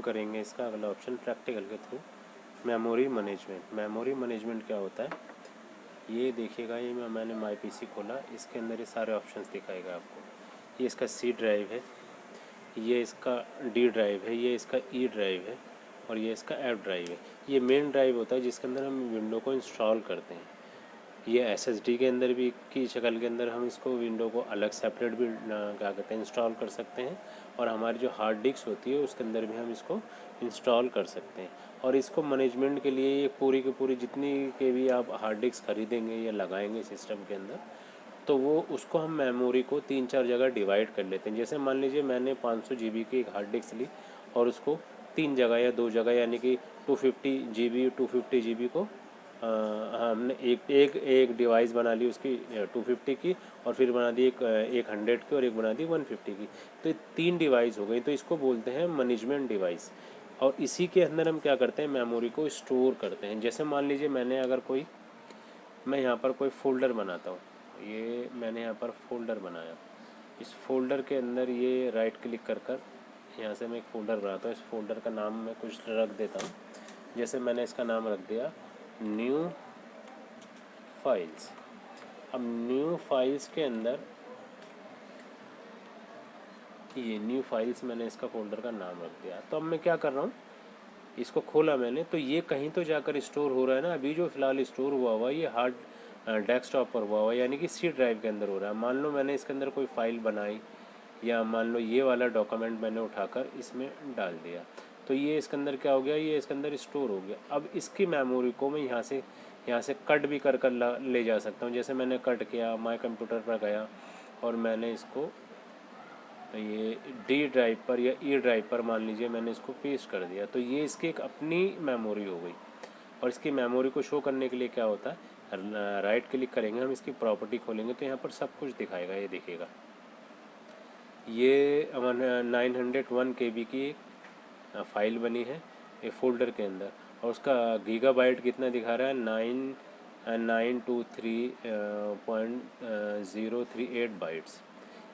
करेंगे इसका अगला ऑप्शन प्रैक्टिकल के through, memory management. Memory management क्या होता है ये देखिएगा। ये मैंने माई पीसी खोला, इसके अंदर ये सारे ऑप्शंस दिखाएगा आपको। ये इसका सी ड्राइव है, ये इसका डी ड्राइव है, ये इसका ई ड्राइव है और ये इसका एफ ड्राइव है। ये मेन ड्राइव होता है जिसके अंदर हम विंडो को इंस्टॉल करते हैं। ये एसएसडी के अंदर भी की शक्ल के अंदर हम इसको विंडो को अलग सेपरेट भी क्या कहते हैं इंस्टॉल कर सकते हैं, और हमारी जो हार्ड डिस्क होती है उसके अंदर भी हम इसको इंस्टॉल कर सकते हैं। और इसको मैनेजमेंट के लिए ये पूरी की पूरी जितनी के भी आप हार्ड डिस्क खरीदेंगे या लगाएंगे सिस्टम के अंदर, तो वो उसको हम मेमोरी को 3-4 जगह डिवाइड कर लेते हैं। जैसे मान लीजिए मैंने 500 GB की एक हार्ड डिस्क ली और उसको 3 जगह या 2 जगह यानी कि 250 GB 250 GB को हमने एक डिवाइस बना ली उसकी 250 की, और फिर बना दी एक 100 की, और एक बना दी 150 की। तो ये 3 डिवाइस हो गई, तो इसको बोलते हैं मैनेजमेंट डिवाइस। और इसी के अंदर हम क्या करते हैं, मेमोरी को स्टोर करते हैं। जैसे मान लीजिए मैं यहाँ पर कोई फ़ोल्डर बनाता हूँ। ये मैंने यहाँ पर फ़ोल्डर बनाया, इस फोल्डर के अंदर ये राइट क्लिक कर यहाँ से मैं एक फ़ोल्डर बनाता हूँ। इस फोल्डर का नाम मैं कुछ रख देता हूँ। जैसे मैंने इसका नाम रख दिया न्यू फाइल्स। अब न्यू फाइल्स के अंदर ये न्यू फाइल्स मैंने इसका फ़ोल्डर का नाम रख दिया। तो अब मैं क्या कर रहा हूँ, इसको खोला मैंने तो ये कहीं तो जाकर स्टोर हो रहा है ना। अभी जो फ़िलहाल स्टोर हुआ ये हार्ड डेस्कटॉप पर हुआ यानी कि सी ड्राइव के अंदर हो रहा है। मान लो मैंने इसके अंदर कोई फ़ाइल बनाई, या मान लो ये वाला डॉक्यूमेंट मैंने उठाकर इसमें डाल दिया, तो ये इसके अंदर क्या हो गया, ये इसके अंदर स्टोर हो गया। अब इसकी मेमोरी को मैं यहाँ से कट भी कर ले जा सकता हूँ। जैसे मैंने कट किया, माय कंप्यूटर पर गया और मैंने इसको ये डी ड्राइव पर या ई ड्राइव पर मान लीजिए मैंने इसको पेस्ट कर दिया, तो ये इसकी एक अपनी मेमोरी हो गई। और इसकी मेमोरी को शो करने के लिए क्या होता है, राइट क्लिक करेंगे हम, इसकी प्रॉपर्टी खोलेंगे तो यहाँ पर सब कुछ दिखाएगा। ये देखिएगा, ये 901 KB की एक फ़ाइल बनी है ये फ़ोल्डर के अंदर, और उसका गीगाबाइट कितना दिखा रहा है, 923.038 बाइट्स।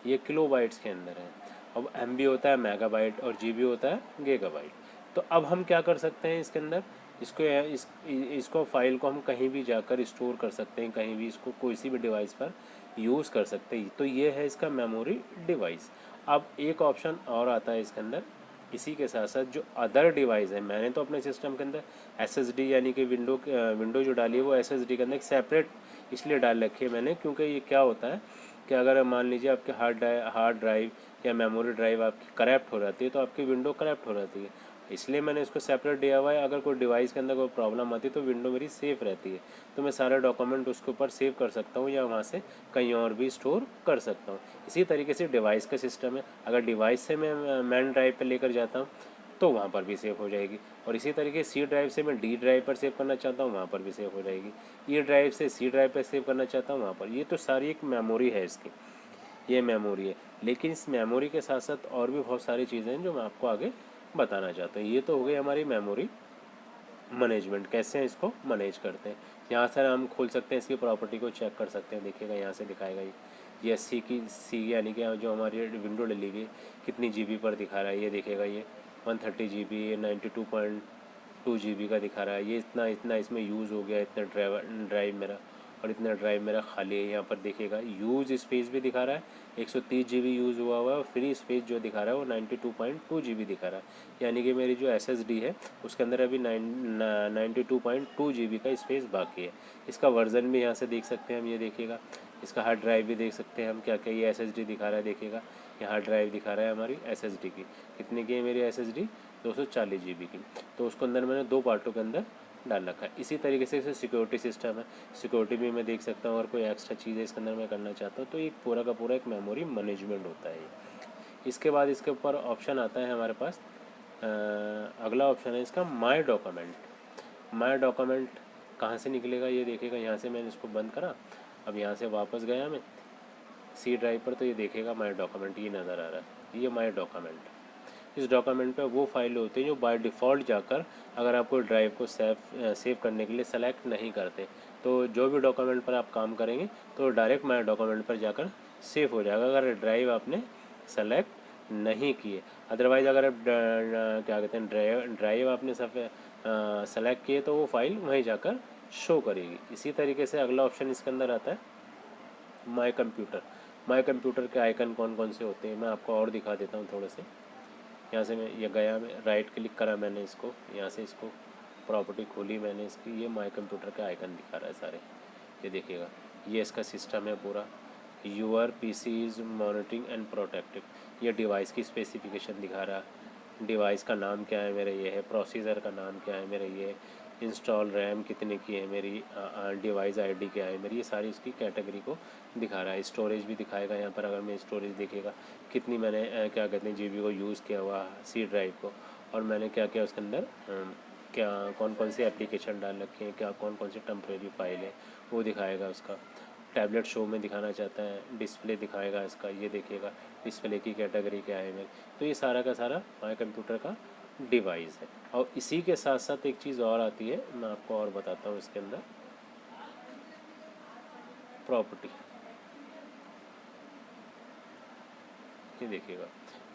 ये किलो बाइट्स के अंदर है। अब MB होता है मेगाबाइट और GB होता है गीगाबाइट। तो अब हम क्या कर सकते हैं इसके अंदर, इसको फाइल को हम कहीं भी जाकर स्टोर कर सकते हैं, कहीं भी इसको किसी भी डिवाइस पर यूज़ कर सकते हैं। तो ये है इसका मेमोरी डिवाइस। अब एक ऑप्शन और आता है इसके अंदर, इसी के साथ साथ जो अदर डिवाइस है, मैंने तो अपने सिस्टम के अंदर SSD यानी कि विंडो जो डाली है वो SSD के अंदर एक सेपरेट इसलिए डाल रखी है मैंने, क्योंकि ये क्या होता है कि अगर मान लीजिए आपके हार्ड ड्राइव या मेमोरी ड्राइव आपकी करप्ट हो जाती है तो आपकी विंडो करप्ट हो जाती है, इसलिए मैंने इसको सेपरेट दिया हुआ है। अगर कोई डिवाइस के अंदर कोई प्रॉब्लम आती है तो विंडो मेरी सेफ़ रहती है, तो मैं सारे डॉक्यूमेंट उसके ऊपर सेव कर सकता हूँ या वहाँ से कहीं और भी स्टोर कर सकता हूँ। इसी तरीके से डिवाइस का सिस्टम है, अगर डिवाइस से मैं मेन ड्राइव पर लेकर जाता हूँ तो वहाँ पर भी सेव हो जाएगी, और इसी तरीके सी ड्राइव से मैं डी ड्राइव पर सेव करना चाहता हूँ वहाँ पर भी सेव हो जाएगी, ई ड्राइव से सी ड्राइव पर सेव करना चाहता हूँ वहाँ पर। ये तो सारी एक मेमोरी है इसकी, ये मेमोरी है। लेकिन इस मेमोरी के साथ साथ और भी बहुत सारी चीज़ें हैं जो मैं आपको आगे बताना चाहता हूँ। ये तो हो गई हमारी मेमोरी मैनेजमेंट, कैसे इसको मैनेज करते हैं। यहाँ से हम खोल सकते हैं, इसकी प्रॉपर्टी को चेक कर सकते हैं। देखिएगा यहाँ से दिखाएगा ये सी यानी कि जो हमारी विंडो डली हुई कितनी GB पर दिखा रहा है। ये देखिएगा ये 130 GB, 92.2 GB का दिखा रहा है। ये इतना इसमें यूज़ हो गया, इतना ड्राइव मेरा, और इतना ड्राइव मेरा खाली है। यहाँ पर देखिएगा यूज़ स्पेस भी दिखा रहा है, 130 GB यूज़ हुआ हुआ है, और फ्री स्पेस जो दिखा रहा है वो 92.2 GB दिखा रहा है। यानी कि मेरी जो SSD है उसके अंदर अभी 92.2 GB का स्पेस बाकी है। इसका वर्जन भी यहाँ से देख सकते हैं हम, ये देखिएगा। इसका हार्ड ड्राइव भी देख सकते हैं हम, क्या क्या ये SSD दिखा रहा है। देखिएगा ये हार्ड ड्राइव दिखा रहा है हमारी SSD की, कितने की है मेरी SSD, 240 GB की। तो उसको अंदर मैंने 2 पार्टों के अंदर डाल रखा है। इसी तरीके से इसे सिक्योरिटी सिस्टम है, सिक्योरिटी भी मैं देख सकता हूँ, और कोई एक्स्ट्रा चीज़ है इसके अंदर मैं करना चाहता हूँ, तो एक पूरा का पूरा एक मेमोरी मैनेजमेंट होता है। इसके बाद इसके ऊपर ऑप्शन आता है हमारे पास, अगला ऑप्शन है इसका माय डॉक्यूमेंट। माय डॉक्यूमेंट कहाँ से निकलेगा, ये देखिएगा। यहाँ से मैंने इसको बंद करा, अब यहाँ से वापस गया मैं सी ड्राइव पर, तो ये देखेगा माय डॉक्यूमेंट, ये नज़र आ रहा है, ये माय डॉक्यूमेंट। इस डॉक्यूमेंट पे वो फाइल होती है जो बाय डिफ़ॉल्ट जाकर, अगर आपको ड्राइव को सेव करने के लिए सेलेक्ट नहीं करते, तो जो भी डॉक्यूमेंट पर आप काम करेंगे तो डायरेक्ट माय डॉक्यूमेंट पर जाकर सेव हो जाएगा, अगर ड्राइव आपने सेलेक्ट नहीं किए। अदरवाइज़ अगर आप क्या कहते हैं ड्राइव आपने सब सेलेक्ट किए तो वो फाइल वहीं जाकर शो करेगी। इसी तरीके से अगला ऑप्शन इसके अंदर आता है माय कंप्यूटर। माय कंप्यूटर के आइकन कौन कौन से होते हैं मैं आपको और दिखा देता हूँ थोड़े से। यहाँ से मैं ये गया, मैं राइट क्लिक करा मैंने इसको, यहाँ से इसको प्रॉपर्टी खोली मैंने इसकी, ये माय कंप्यूटर के आइकन दिखा रहा है सारे। ये देखिएगा, ये इसका सिस्टम है पूरा। Your PC is monitoring and protected, ये डिवाइस की स्पेसिफिकेशन दिखा रहा है। डिवाइस का नाम क्या है मेरा ये है, प्रोसीजर का नाम क्या है मेरा ये, इंस्टॉल रैम कितने की है मेरी, डिवाइस आईडी क्या है मेरी, ये सारी उसकी कैटेगरी को दिखा रहा है। स्टोरेज भी दिखाएगा यहाँ पर, अगर मैं स्टोरेज देखिएगा कितनी मैंने क्या कहते हैं जीबी को यूज़ किया हुआ, सी ड्राइव को, और मैंने क्या किया उसके अंदर, क्या कौन कौन सी एप्लीकेशन डाल रखी है, क्या कौन कौन सी टेम्प्रेरी फाइल है वो दिखाएगा उसका। टैबलेट शो में दिखाना चाहता है, डिस्प्ले दिखाएगा इसका, ये देखिएगा डिस्प्ले की कैटेगरी क्या है मेरी। तो ये सारा का सारा माय कंप्यूटर का डिवाइस है। और इसी के साथ साथ एक चीज़ और आती है, मैं आपको और बताता हूँ इसके अंदर, प्रॉपर्टी। ये देखिएगा,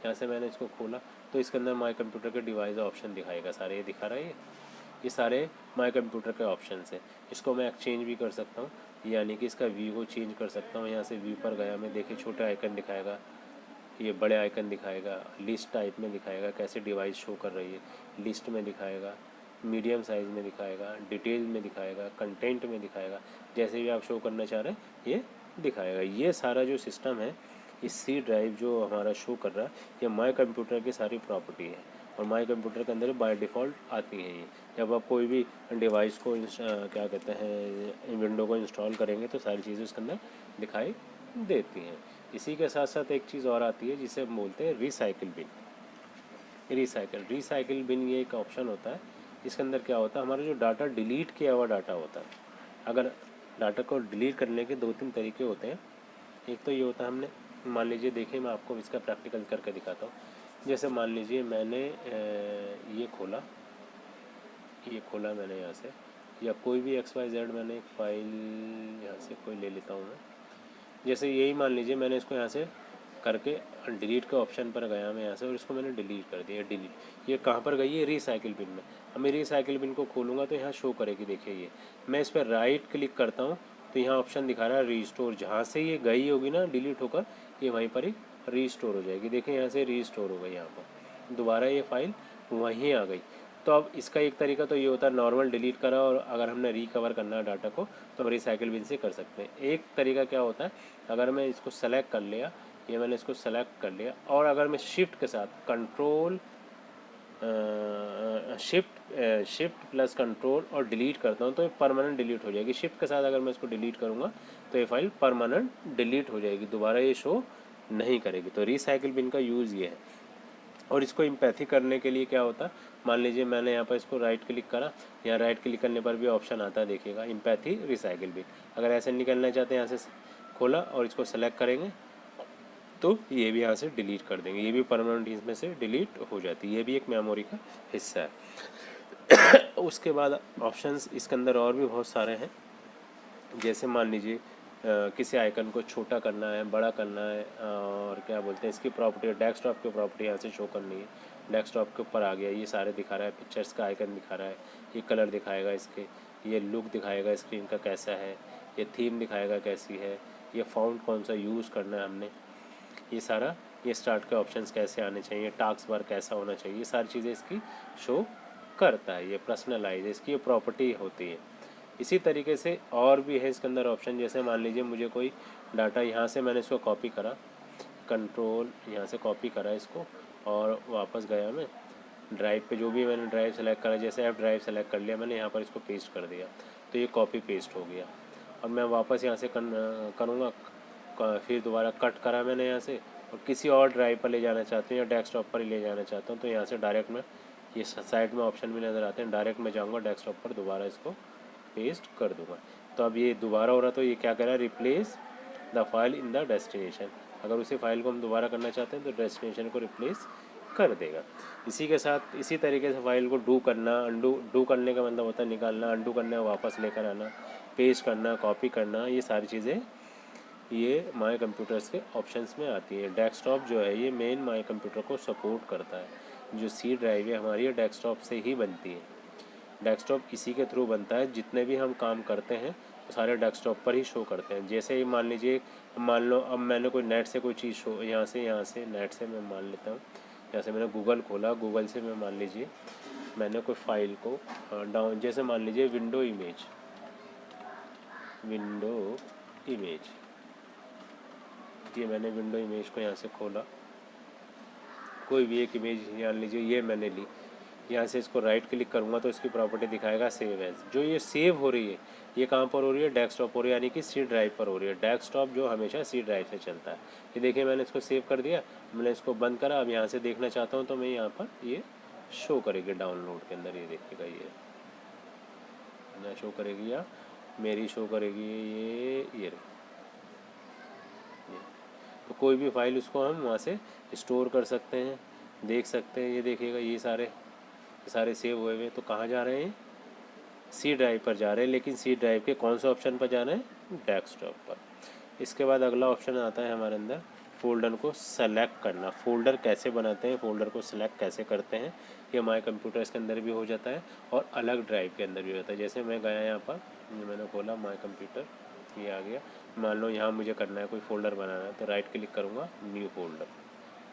यहाँ से मैंने इसको खोला तो इसके अंदर माय कंप्यूटर के डिवाइस ऑप्शन दिखाएगा सारे, ये दिखा रहा है ये सारे माय कंप्यूटर के ऑप्शन है। इसको मैं एक्सचेंज भी कर सकता हूँ, यानी कि इसका व्यू को चेंज कर सकता हूँ। यहाँ से व्यू पर गया मैं, देखिए छोटे आइकन दिखाएगा, ये बड़े आइकन दिखाएगा, लिस्ट टाइप में दिखाएगा कैसे डिवाइस शो कर रही है, लिस्ट में दिखाएगा, मीडियम साइज़ में दिखाएगा, डिटेल में दिखाएगा, कंटेंट में दिखाएगा, जैसे भी आप शो करना चाह रहे हैं ये दिखाएगा। ये सारा जो सिस्टम है, इस सी ड्राइव जो हमारा शो कर रहा है, ये माय कंप्यूटर की सारी प्रॉपर्टी है। और माय कंप्यूटर के अंदर बाय डिफ़ॉल्ट आती है ये। जब आप कोई भी डिवाइस को क्या कहते हैं विंडो को इंस्टॉल करेंगे तो सारी चीज़ें उसके अंदर दिखाई देती हैं। इसी के साथ साथ एक चीज़ और आती है जिसे हम बोलते हैं रिसाइकिल बिन। रिसाइकिल बिन ये एक ऑप्शन होता है। इसके अंदर क्या होता है, हमारा जो डाटा डिलीट किया हुआ डाटा होता है, अगर डाटा को डिलीट करने के 2-3 तरीके होते हैं। एक तो ये होता है, हमने मान लीजिए, देखिए मैं आपको इसका प्रैक्टिकल करके दिखाता हूँ। जैसे मान लीजिए मैंने ये खोला मैंने यहाँ से, या कोई भी XYZ मैंने एक फ़ाइल यहाँ से कोई ले लेता हूँ मैं। जैसे यही मान लीजिए मैंने इसको यहाँ से करके डिलीट के ऑप्शन पर गया मैं यहाँ से, और इसको मैंने डिलीट कर दिया। डिलीट ये कहाँ पर गई है, रिसाइकिल बिन में। अब मैं रिसाइकिल बिन को खोलूँगा तो यहाँ शो करेगी, देखिए ये मैं इस पर राइट क्लिक करता हूँ तो यहाँ ऑप्शन दिखा रहा है रीस्टोर। जहाँ से ये गई होगी ना डिलीट होकर, ये वहीं पर ही रीस्टोर हो जाएगी। देखिए यहाँ से रीस्टोर हो गई, यहाँ पर दोबारा ये फाइल वहीं आ गई। तो अब इसका एक तरीका तो ये होता है नॉर्मल डिलीट करा, और अगर हमने रिकवर करना है डाटा को तो हम रिसाइकिल बिन से कर सकते हैं। एक तरीका क्या होता है, अगर मैं इसको सेलेक्ट कर लिया, ये मैंने इसको सेलेक्ट कर लिया, और अगर मैं शिफ्ट के साथ कंट्रोल शिफ्ट प्लस कंट्रोल और डिलीट करता हूँ तो ये परमानेंट डिलीट हो जाएगी। शिफ्ट के साथ अगर मैं इसको डिलीट करूँगा तो ये फाइल परमानेंट डिलीट हो जाएगी, दोबारा ये शो नहीं करेगी। तो रिसाइकिल बिन का यूज़ ये है। और इसको इम्पैथी करने के लिए क्या होता है, मान लीजिए मैंने यहाँ पर इसको राइट क्लिक करा, यहाँ राइट क्लिक करने पर भी ऑप्शन आता है, देखिएगा इम्पैथी रिसाइकिल बिन। अगर ऐसे निकलना चाहते हैं, यहाँ से खोला और इसको सेलेक्ट करेंगे तो ये भी यहाँ से डिलीट कर देंगे, ये भी परमानेंट इसमें से डिलीट हो जाती है। ये भी एक मेमोरी का हिस्सा है। उसके बाद ऑप्शंस इसके अंदर और भी बहुत सारे हैं। जैसे मान लीजिए किसी आइकन को छोटा करना है, बड़ा करना है, और क्या बोलते हैं इसकी प्रॉपर्टी, डेस्कटॉप की प्रॉपर्टी यहाँ से शो करनी है। डेस्कटॉप के ऊपर आ गया, ये सारे दिखा रहा है, पिक्चर्स का आइकन दिखा रहा है, ये कलर दिखाएगा इसके, ये लुक दिखाएगा स्क्रीन का कैसा है, ये थीम दिखाएगा कैसी है, ये फ़ॉन्ट कौन सा यूज़ करना है हमने, ये सारा, ये स्टार्ट के ऑप्शंस कैसे आने चाहिए, टास्क बार कैसा होना चाहिए, ये सारी चीज़ें इसकी शो करता है। ये पर्सनलाइज इसकी ये प्रॉपर्टी होती है। इसी तरीके से और भी है इसके अंदर ऑप्शन। जैसे मान लीजिए मुझे कोई डाटा, यहाँ से मैंने इसको कॉपी करा, कंट्रोल यहाँ से कॉपी करा इसको, और वापस गया मैं ड्राइव पे, जो भी मैंने ड्राइव सेलेक्ट करा, जैसे ऐप ड्राइव सेलेक्ट कर लिया मैंने, यहाँ पर इसको पेस्ट कर दिया तो ये कॉपी पेस्ट हो गया। और मैं वापस यहाँ से करूँगा, फिर दोबारा कट करा मैंने यहाँ से, और किसी और ड्राइव पर ले जाना चाहता हूँ या डेस्कटॉप पर ही ले जाना चाहता हूँ तो यहाँ से डायरेक्ट मैं, ये साइड में ऑप्शन भी नज़र आते हैं, डायरेक्ट मैं जाऊँगा डेस्कटॉप पर, दोबारा इसको पेस्ट कर दूँगा। तो अब ये दोबारा हो रहा, तो ये क्या कह रहा है, replace the file in the destination. अगर उसी फाइल को हम दोबारा करना चाहते हैं तो डेस्टिनेशन को रिप्लेस कर देगा। इसी के साथ इसी तरीके से फाइल को डू करना, डू करने का मतलब होता है निकालना, अंडू करना वापस लेकर आना, पेस्ट करना, कॉपी करना, ये सारी चीज़ें ये माई कंप्यूटर्स के ऑप्शंस में आती है। डेस्कटॉप जो है ये मेन माई कंप्यूटर को सपोर्ट करता है। जो सी ड्राइव है हमारी ये डेस्कटॉप से ही बनती है। डेस्कटॉप इसी के थ्रू बनता है। जितने भी हम काम करते हैं वो सारे डेस्कटॉप पर ही शो करते हैं। जैसे ही मान लीजिए, मान लो अब मैंने कोई नेट से कोई चीज़ शो, यहाँ से नेट से मैं मान लेता हूँ, यहाँ से मैंने गूगल खोला, गूगल से मैं मान लीजिए मैंने कोई फाइल को डाउन, जैसे मान लीजिए विंडो इमेज, ये मैंने विंडो इमेज को यहाँ से खोला, कोई भी एक इमेज मान लीजिए ये मैंने ली, यहाँ से इसको राइट क्लिक करूँगा तो इसकी प्रॉपर्टी दिखाएगा सेव एज। जो ये सेव हो रही है ये कहाँ पर हो रही है? डेस्कटॉप हो रही है, यानी कि सी ड्राइव पर हो रही है। डेस्कटॉप जो हमेशा सी ड्राइव से चलता है। ये देखिए मैंने इसको सेव कर दिया, मैंने इसको बंद करा। अब यहाँ से देखना चाहता हूँ तो मैं यहाँ पर ये शो करेगी डाउनलोड के अंदर, ये देखिएगा ये ना शो करेगी, या मेरी शो करेगी ये रही। तो कोई भी फाइल उसको हम वहाँ से स्टोर कर सकते हैं, देख सकते हैं। ये देखिएगा ये सारे सेव हुए हुए तो कहाँ जा रहे हैं? सी ड्राइव पर जा रहे हैं। लेकिन सी ड्राइव के कौन से ऑप्शन पर जा रहे हैं? डेस्कटॉप पर। इसके बाद अगला ऑप्शन आता है हमारे अंदर फ़ोल्डर को सेलेक्ट करना। फ़ोल्डर कैसे बनाते हैं, फ़ोल्डर को सेलेक्ट कैसे करते हैं, ये माई कंप्यूटर्स के अंदर भी हो जाता है और अलग ड्राइव के अंदर भी हो जाता है। जैसे मैं गया यहाँ पर, मैंने खोला माई कंप्यूटर, ये आ गया। मान लो यहाँ मुझे करना है कोई फ़ोल्डर बनाना है तो राइट क्लिक करूँगा, न्यू फ़ोल्डर,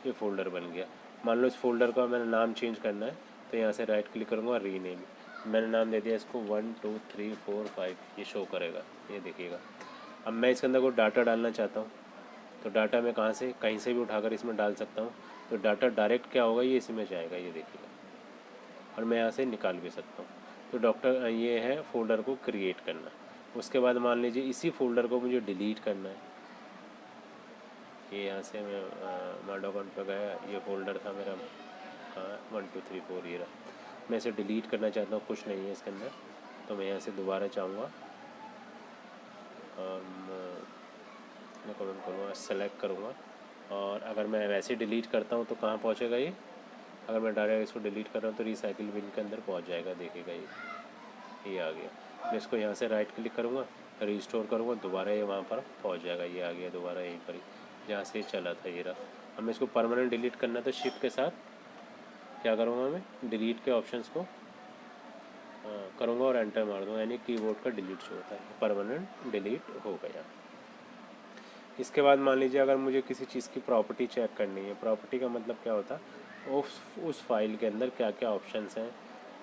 ये फ़ोल्डर बन गया। मान लो इस फोल्डर का मैंने नाम चेंज करना है तो यहाँ से राइट क्लिक करूँगा, रीनेम। मैंने नाम दे दिया इसको 1 2 3 4 5, ये शो करेगा, ये देखिएगा। अब मैं इसके अंदर कोई डाटा डालना चाहता हूँ तो डाटा मैं कहाँ से, कहीं से भी उठाकर इसमें डाल सकता हूँ। तो डाटा डायरेक्ट क्या होगा, ये इसमें जाएगा, ये देखिएगा। और मैं यहाँ से निकाल भी सकता हूँ। तो ये है फ़ोल्डर को क्रिएट करना। उसके बाद मान लीजिए इसी फोल्डर को मुझे डिलीट करना है। ये यहाँ से मैं माई डॉक्यूमेंट पर गया, ये फ़ोल्डर था मेरा, कहाँ 1 2 3 4 ये रहा। मैं इसे डिलीट करना चाहता हूँ, कुछ नहीं है इसके अंदर, तो मैं यहाँ से दोबारा चाहूँगा और मैं कमेंट करूँगा, सेलेक्ट करूँगा। और अगर मैं वैसे डिलीट करता हूँ तो कहाँ पहुँचेगा ये? अगर मैं डायरेक्ट इसको डिलीट कर रहा हूँ तो रिसाइकिल बिन के अंदर पहुँच जाएगा, देखिएगा ये आ गया। मैं इसको यहाँ से राइट क्लिक करूँगा, रिस्टोर करूँगा, दोबारा ये वहाँ पर पहुँच जाएगा, ये आ गया दोबारा यहीं पर ही जहाँ से चला था, ये रहा। अब मैं इसको परमानेंट डिलीट करना तो शिफ्ट के साथ क्या करूँगा, मैं डिलीट के ऑप्शंस को करूँगा और एंटर मार दूँगा, यानी कीबोर्ड का डिलीट जो होता है, परमानेंट डिलीट हो गया। इसके बाद मान लीजिए अगर मुझे किसी चीज़ की प्रॉपर्टी चेक करनी है, प्रॉपर्टी का मतलब क्या होता है, उस फाइल के अंदर क्या क्या ऑप्शंस हैं,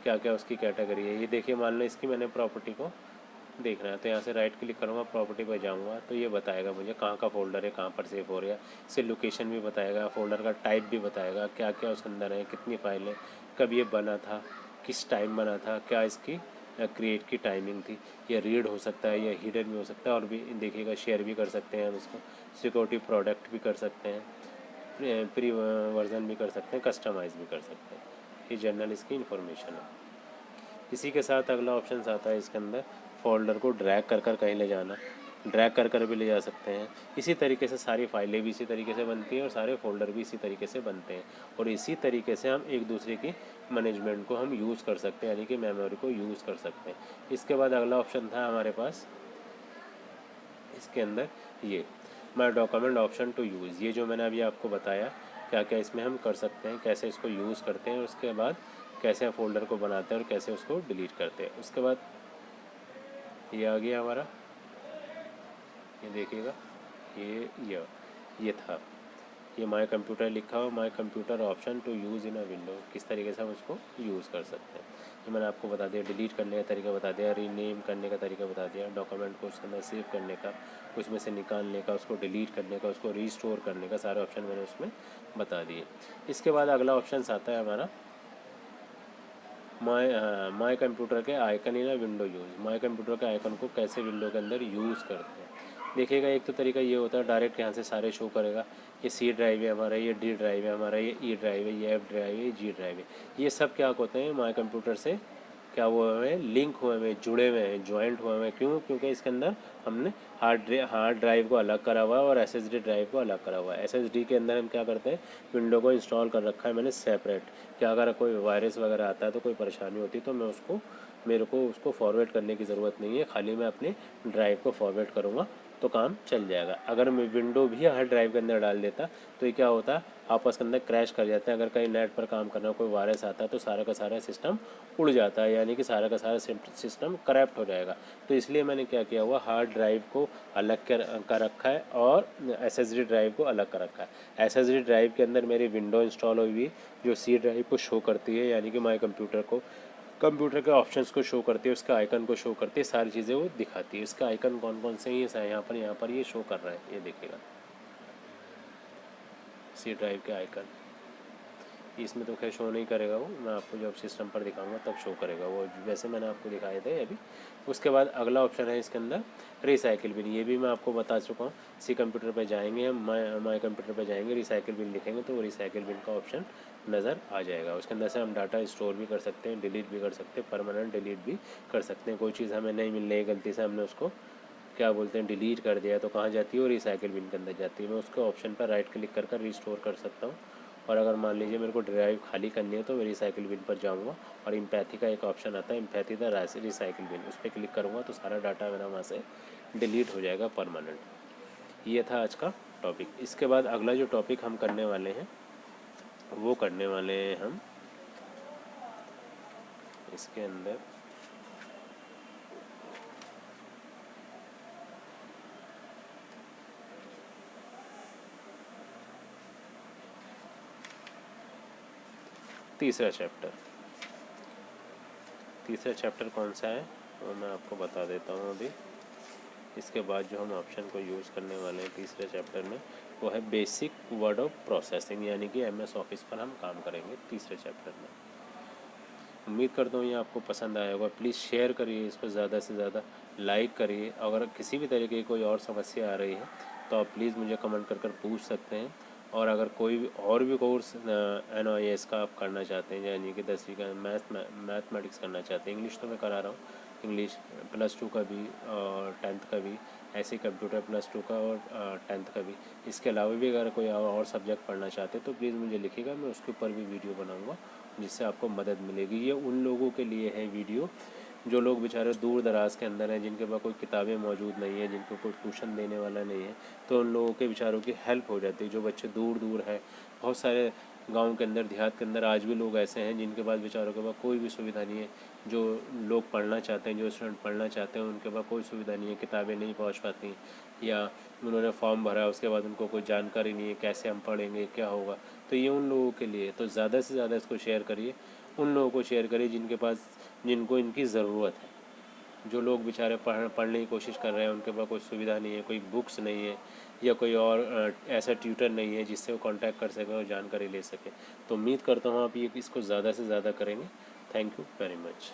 क्या क्या उसकी कैटेगरी है। ये देखिए मान लो इसकी मैंने प्रॉपर्टी को देखना है तो यहाँ से राइट क्लिक करूँगा, प्रॉपर्टी पर जाऊँगा तो ये बताएगा मुझे कहाँ का फ़ोल्डर है, कहाँ पर सेव हो रहा है। इससे लोकेशन भी बताएगा, फ़ोल्डर का टाइप भी बताएगा, क्या क्या उसके अंदर है, कितनी फाइल है, कब ये बना था, किस टाइम बना था, क्या इसकी क्रिएट की टाइमिंग थी। ये रीड हो सकता है, ये हिडन भी हो सकता है, और भी देखिएगा शेयर भी कर सकते हैं हम इसको, सिक्योरिटी प्रोडक्ट भी कर सकते हैं, प्री वर्जन भी कर सकते हैं, कस्टमाइज़ भी कर सकते हैं। ये जनरल इसकी इन्फॉर्मेशन है। इसी के साथ अगला ऑप्शन आता है इसके अंदर फ़ोल्डर को ड्रैग कर कर कहीं ले जाना, ड्रैग कर कर भी ले जा सकते हैं। इसी तरीके से सारी फाइलें भी इसी तरीके से बनती हैं और सारे फ़ोल्डर भी इसी तरीके से बनते हैं, और इसी तरीके से हम एक दूसरे की मैनेजमेंट को हम यूज़ कर सकते हैं, यानी कि मेमोरी को यूज़ कर सकते हैं। इसके बाद अगला ऑप्शन था हमारे पास इसके अंदर ये my document option to use. ये जो मैंने अभी आपको बताया क्या क्या इसमें हम कर सकते हैं, कैसे इसको यूज़ करते हैं, उसके बाद कैसे फ़ोल्डर को बनाते हैं और कैसे उसको डिलीट करते हैं। उसके बाद ये आ गया हमारा, ये देखिएगा ये था, ये माई कंप्यूटर लिखा हुआ, my computer option to use in a window, किस तरीके से हम उसको यूज़ कर सकते हैं। ये मैंने आपको बता दिया, डिलीट करने का तरीका बता दिया, रीनेम करने का तरीका बता दिया, डॉक्यूमेंट को उसके अंदर सेव करने का, उसमें से निकालने का, उसको डिलीट करने का, उसको रीस्टोर करने का, सारे ऑप्शन मैंने उसमें बता दिए। इसके बाद अगला ऑप्शन आता है हमारा माई कंप्यूटर के icon in window use. My computer के आइकन को कैसे विंडो के अंदर यूज़ करते हैं, देखिएगा। एक तो तरीका ये होता है डायरेक्ट यहाँ से सारे शो करेगा, ये सी ड्राइव है हमारा, ये डी ड्राइव है हमारा, ये ई ड्राइव है, ये एफ ड्राइव है, ये जी ड्राइव है। ये सब क्या होते हैं माई कंप्यूटर से क्या हुए हुए हैं, लिंक हुए हुए हैं, जुड़े हुए हैं, ज्वाइंट हुए हुए हैं। क्यों? क्योंकि इसके अंदर हमने हार्ड ड्राइव को अलग करा हुआ है और एसएसडी ड्राइव को अलग करा हुआ है। एसएसडी के अंदर हम क्या करते हैं, विंडो को इंस्टॉल कर रखा है मैंने सेपरेट, कि अगर कोई वायरस वगैरह आता है तो कोई परेशानी होती है तो मेरे को उसको फॉरवर्ड करने की ज़रूरत नहीं है, खाली मैं अपने ड्राइव को फॉरवर्ड करूँगा तो काम चल जाएगा। अगर मैं विंडो भी हार्ड ड्राइव के अंदर डाल देता तो ये क्या होता, आपस के अंदर क्रैश कर जाते हैं। अगर कहीं नेट पर काम करना कोई वायरस आता है तो सारा का सारा सिस्टम उड़ जाता है, यानी कि सारा का सारा सिस्टम करप्ट हो जाएगा। तो इसलिए मैंने क्या किया हुआ, हार्ड ड्राइव को अलग कर रखा है और एसएसडी ड्राइव को अलग कर रखा है। एसएसडी ड्राइव के अंदर मेरी विंडो इंस्टॉल हुई हुई जो सी ड्राइव को शो करती है, यानी कि माई कंप्यूटर के ऑप्शंस को शो करती है, उसका आइकन को शो करती है, सारी चीज़ें वो दिखाती है। इसका आइकन कौन कौन से हैं ये यहाँ पर ये शो कर रहा है, ये देखिएगा सी ड्राइव के आइकन। इसमें तो खैर शो नहीं करेगा वो, मैं आपको जब सिस्टम पर दिखाऊंगा तब शो करेगा वो, वैसे मैंने आपको दिखाए थे अभी। उसके बाद अगला ऑप्शन है इसके अंदर रिसाइकिल बिन, ये भी मैं आपको बता चुका हूँ। सी कंप्यूटर पे जाएंगे हम, माई कंप्यूटर पे जाएंगे, रिसाइकिल बिन लिखेंगे तो वो रिसाइकिल बिन का ऑप्शन नज़र आ जाएगा। उसके अंदर से हम डाटा स्टोर भी कर सकते हैं, डिलीट भी कर सकते हैं, परमानेंट डिलीट भी कर सकते हैं। कोई चीज़ हमें नहीं मिल रही है, गलती से हमने उसको क्या बोलते हैं डिलीट कर दिया, तो कहाँ जाती है वो, रिसाइकिल बिन के अंदर जाती है। मैं उसके ऑप्शन पर राइट क्लिक कर कर रिस्टोर कर सकता हूँ। और अगर मान लीजिए मेरे को ड्राइव खाली करनी है तो मैं रिसाइकिल बिन पर जाऊँगा और एम्पैथी का एक ऑप्शन आता है, एम्पैथी द रिसाइकिल बिन, उस पर क्लिक करूँगा तो सारा डाटा मेरा वहाँ से डिलीट हो जाएगा परमानेंट। ये था आज का टॉपिक। इसके बाद अगला जो टॉपिक हम करने वाले हैं वो करने वाले हैं हम इसके अंदर तीसरा चैप्टर कौन सा है वो मैं आपको बता देता हूँ अभी। इसके बाद जो हम ऑप्शन को यूज़ करने वाले हैं तीसरे चैप्टर में वो है बेसिक वर्ड ऑफ प्रोसेसिंग, यानी कि एमएस ऑफिस पर हम काम करेंगे तीसरे चैप्टर में। उम्मीद करता हूँ ये आपको पसंद आया होगा। प्लीज़ शेयर करिए इसको, ज़्यादा से ज़्यादा लाइक करिए। अगर किसी भी तरीके की कोई और समस्या आ रही है तो आप प्लीज़ मुझे कमेंट कर पूछ सकते हैं। और अगर कोई भी और भी कोर्स NIS का आप करना चाहते हैं, यानी कि 10वीं का मैथमेटिक्स करना चाहते हैं, इंग्लिश तो मैं करा रहा हूँ, इंग्लिश +2 का भी और 10th का भी, ऐसे कंप्यूटर +2 का और 10th का भी। इसके अलावा भी अगर कोई और सब्जेक्ट पढ़ना चाहते हैं तो प्लीज़ मुझे लिखिएगा, मैं उसके ऊपर भी वीडियो बनाऊँगा जिससे आपको मदद मिलेगी। ये उन लोगों के लिए है वीडियो जो लोग बेचारे दूर दराज के अंदर हैं, जिनके पास कोई किताबें मौजूद नहीं है, जिनको कोई ट्यूशन देने वाला नहीं है, तो उन लोगों के बेचारों की हेल्प हो जाती है। जो बच्चे दूर दूर हैं, बहुत सारे गांव के अंदर देहात के अंदर आज भी लोग ऐसे हैं जिनके पास बेचारों के पास कोई भी सुविधा नहीं है। जो लोग पढ़ना चाहते हैं, जो स्टूडेंट पढ़ना चाहते हैं, उनके पास कोई सुविधा नहीं है, किताबें नहीं पहुंच पाती, या उन्होंने फॉर्म भरा उसके बाद उनको कोई जानकारी नहीं है कैसे हम पढ़ेंगे क्या होगा। तो ये उन लोगों के लिए, तो ज़्यादा से ज़्यादा इसको शेयर करिए, उन लोगों को शेयर करिए जिनको इनकी ज़रूरत है। जो लोग बेचारे पढ़ने की कोशिश कर रहे हैं, उनके पास कोई सुविधा नहीं है, कोई बुक्स नहीं है, या कोई और ऐसा ट्यूटर नहीं है जिससे वो कांटेक्ट कर सकें और जानकारी ले सकें। तो उम्मीद करता हूँ आप ये इसको ज़्यादा से ज़्यादा करेंगे। Thank you very much.